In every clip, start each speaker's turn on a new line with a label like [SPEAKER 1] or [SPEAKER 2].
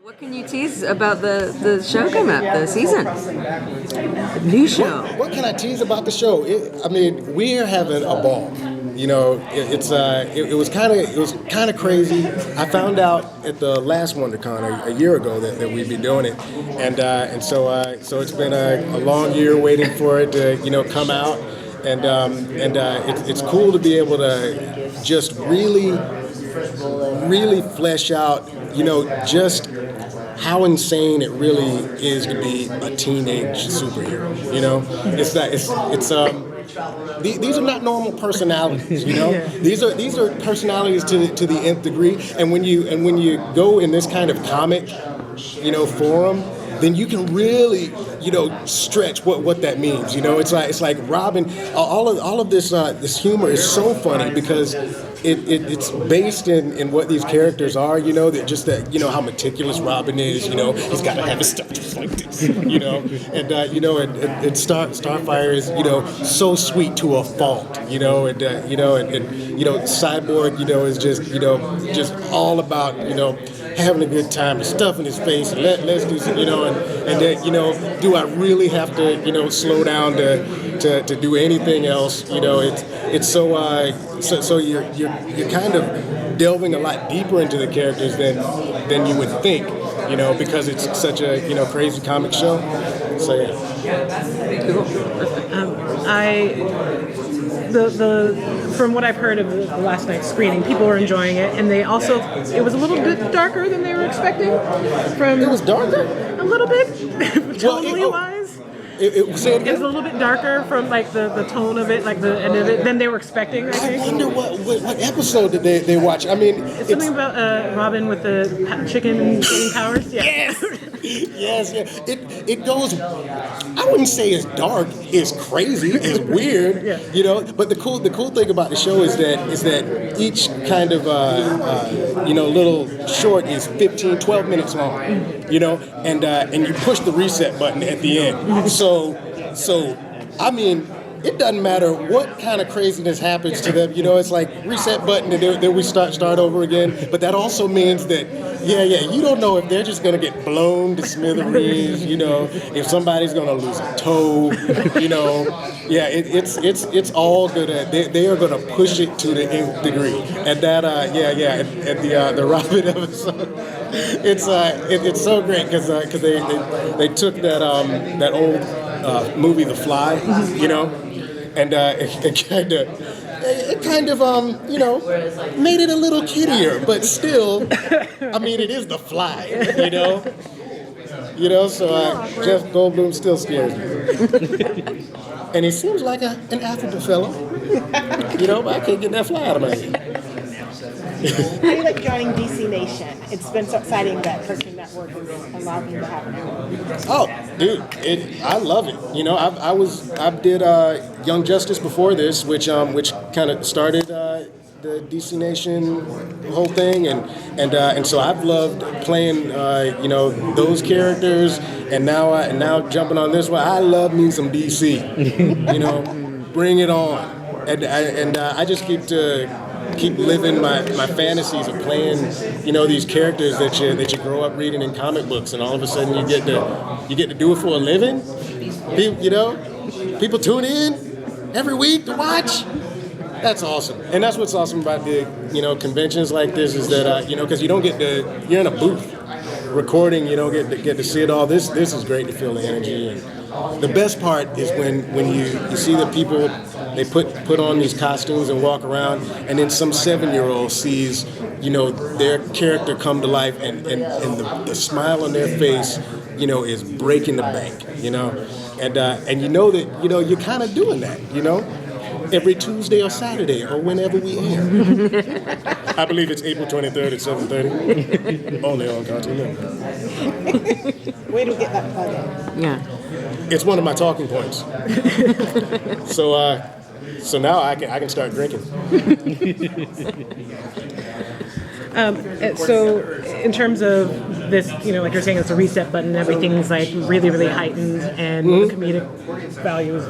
[SPEAKER 1] What can you tease about the show coming up, the season? The new show.
[SPEAKER 2] What can I tease about the show? We're having a ball. You know, it was kind of crazy. I found out at the last WonderCon a year ago that we'd be doing it, and so it's been a long year waiting for it to come out, and it's cool to be able to just really flesh out just how insane it really is to be a teenage superhero. These are not normal personalities. These are personalities to the nth degree. And when you go in this kind of comic, forum, then you can really stretch what that means. It's like Robin. All of this humor is so funny because it's based in what these characters are. That how meticulous Robin is. He's got to have his stuff just like this. And Starfire is so sweet to a fault. And Cyborg is just all about having a good time and stuffing his face and let's do some, and then do I really have to slow down to do anything else? It's so you're kind of delving a lot deeper into the characters than you would think, because it's such a crazy comic show. So yeah.
[SPEAKER 3] From what I've heard of the last night's screening, people were enjoying it, and it was a little bit darker than they were expecting.
[SPEAKER 2] It was darker?
[SPEAKER 3] A little bit, tonally wise.
[SPEAKER 2] It was a
[SPEAKER 3] little bit darker from like the tone of it, like the end of it, than they were expecting. I think.
[SPEAKER 2] I wonder what episode did they watch?
[SPEAKER 3] It's something about Robin with the chicken eating powers. Yeah.
[SPEAKER 2] Yes. It goes. I wouldn't say it's dark. It's crazy. It's weird.
[SPEAKER 3] Yeah.
[SPEAKER 2] But the cool thing about the show is that each kind of little short is 12 minutes long. And you push the reset button at the end. So it doesn't matter what kind of craziness happens to them. It's like reset button and then we start over again. But that also means that, you don't know if they're just going to get blown to smithereens, if somebody's going to lose a toe, it's all going to, they are going to push it to the nth degree. And that, and the Robin episode, it's so great because they took that old movie, The Fly, and it kind of made it a little kiddier, but still, it is The Fly, so Jeff Goldblum still scares me. And he seems like an affable fellow, but I can't get that fly out of my head.
[SPEAKER 4] How do you like joining DC Nation? It's been so exciting that Cartoon Network is allowing you to have it.
[SPEAKER 2] Oh, dude, I love it. I did Young Justice before this, which kind of started the DC Nation whole thing, and so I've loved playing those characters, and now jumping on this one. I love me some DC. Bring it on, and I just keep living my fantasies of playing, these characters that you grow up reading in comic books, and all of a sudden you get to do it for a living. People tune in every week to watch. That's awesome, and that's what's awesome about the conventions like this is that because you don't get you're in a booth recording, you don't get to see it all. This is great to feel the energy, and the best part is when you see the people. They put on these costumes and walk around, and then some 7-year-old sees, their character come to life, and the smile on their face, is breaking the bank, and that, you're kind of doing that, every Tuesday or Saturday or whenever we air. I believe it's April 23rd at 7:30, only on Cartoon Network.
[SPEAKER 4] Way to get that plug in.
[SPEAKER 1] Yeah.
[SPEAKER 3] It's
[SPEAKER 2] one of my talking points. So now I can start drinking.
[SPEAKER 3] So in terms of this, like you're saying, it's a reset button. Everything's like really, really heightened, and the comedic value is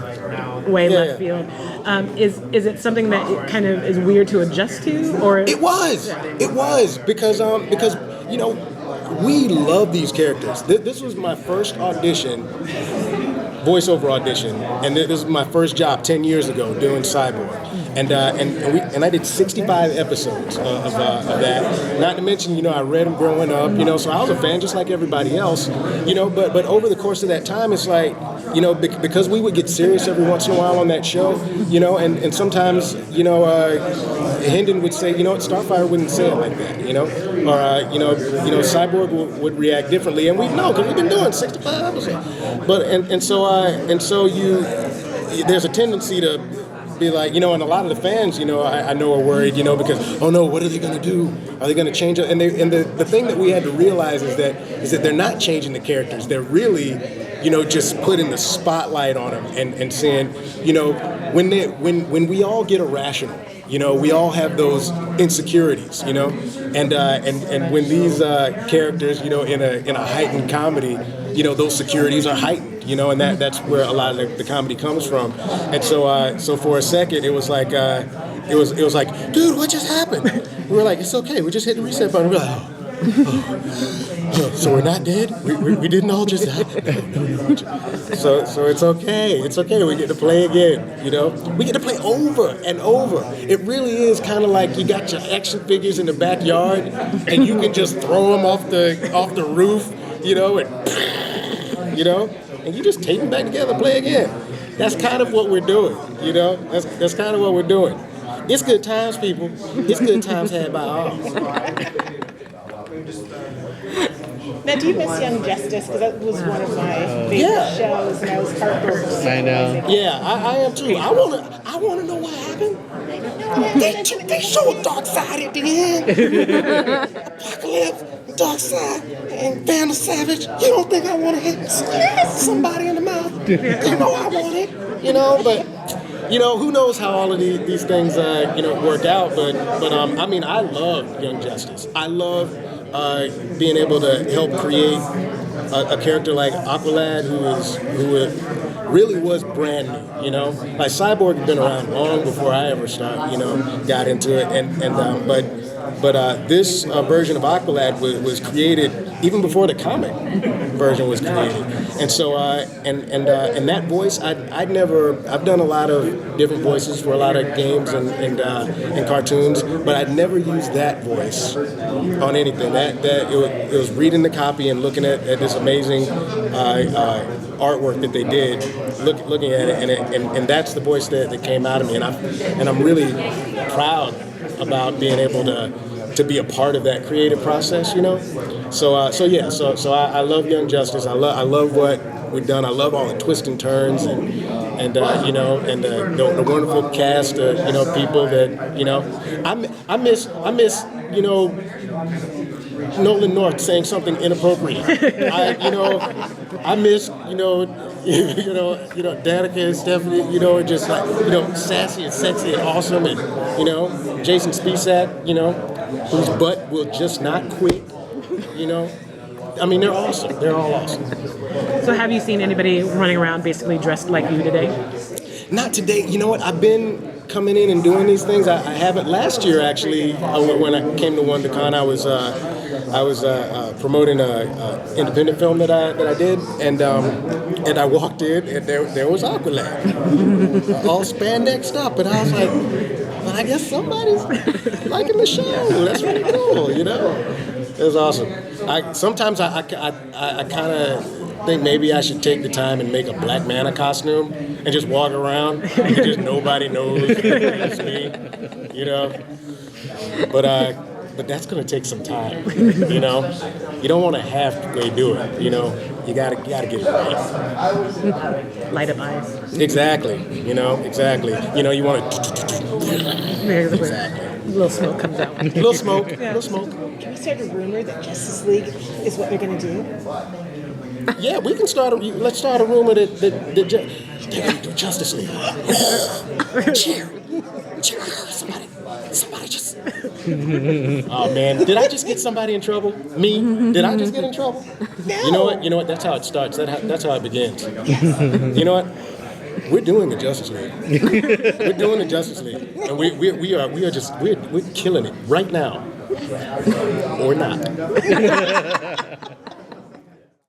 [SPEAKER 3] way left field. Is it something that it kind of is weird to adjust to, or
[SPEAKER 2] it was because we love these characters. This was my first audition, voiceover audition, and this was my first job 10 years ago doing Cyborg. And I did 65 episodes of that. Not to mention, I read them growing up, so I was a fan just like everybody else, But over the course of that time, it's like, because we would get serious every once in a while on that show, and sometimes, Hendon would say, Starfire wouldn't say it like that, or Cyborg would react differently, and we know because we've been doing 65 episodes. But so there's a tendency to be like, and a lot of the fans, I know are worried, because, oh no, what are they going to do? Are they going to change it? And the thing that we had to realize is that they're not changing the characters. They're really, just putting the spotlight on them and saying, when we all get irrational, we all have those insecurities, and when these characters, in a heightened comedy, those securities are heightened. And that's where a lot of the comedy comes from. And so for a second, it was like, dude, what just happened? We were like, it's okay, we just hit the reset button. We're like, oh, so we're not dead? We didn't all just die? No. So it's okay. It's okay. We get to play again, We get to play over and over. It really is kind of like you got your action figures in the backyard and you can just throw them off the roof, and you just tape them back together and play again. That's kind of what we're doing, That's kind of what we're doing. It's good times, people. It's good times had by all.
[SPEAKER 4] Now, do you miss Young Justice? Because that was one of my favorite shows, and I was heartbroken.
[SPEAKER 5] I know.
[SPEAKER 2] Yeah, I am too. I wanna know what happened. They show a dark side at the end. Apocalypse, dark side, and Vandal Savage. You don't think I want to hit somebody in the mouth? You know I want it. But who knows how all of these things work out? But I love Young Justice. I love being able to help create a character like Aqualad, who really was brand new, Like Cyborg had been around long before I ever got into it, but this version of Aqualad was created even before the comic version was created, and so and that voice I've done a lot of different voices for a lot of games and cartoons, but I'd never used that voice on anything. It was reading the copy and looking at this amazing artwork that they did, looking at it, and that's the voice that came out of me, and I'm really proud about being able to be a part of that creative process, So I love Young Justice. I love what we've done. I love all the twists and turns and the wonderful cast of people that I miss Nolan North saying something inappropriate. I miss Danica and Stephanie, just like, sassy and sexy and awesome, and Jason Spisak, whose butt will just not quit, they're awesome. They're all awesome.
[SPEAKER 3] So have you seen anybody running around basically dressed like you today?
[SPEAKER 2] Not today. You know what? I've been coming in and doing these things. I haven't. Last year, actually, when I came to WonderCon, I was promoting an independent film that I did, and I walked in, and there was Aqualad, all spandexed up, and I was like, well, I guess somebody's liking the show. That's really cool, It was awesome. Sometimes I kind of think maybe I should take the time and make a Black Manta costume and just walk around and just nobody knows it's me, But that's gonna take some time, You don't want to halfway do it, You gotta get it right.
[SPEAKER 3] Light up eyes.
[SPEAKER 2] Exactly, exactly. You want to. Exactly.
[SPEAKER 3] A little smoke comes out.
[SPEAKER 2] Little smoke. Little smoke.
[SPEAKER 4] Can we start a rumor that Justice League is what they're going to do?
[SPEAKER 2] Yeah, we can start. Let's start a rumor that they're going to do Justice League. Cheer! Somebody just. Oh man, did I just get somebody in trouble? Me? Did I just get in trouble?
[SPEAKER 4] No.
[SPEAKER 2] You know what? That's how it starts. That's how it begins. You know what? We're doing the Justice League. We're doing the Justice League, and we're killing it right now. Or not.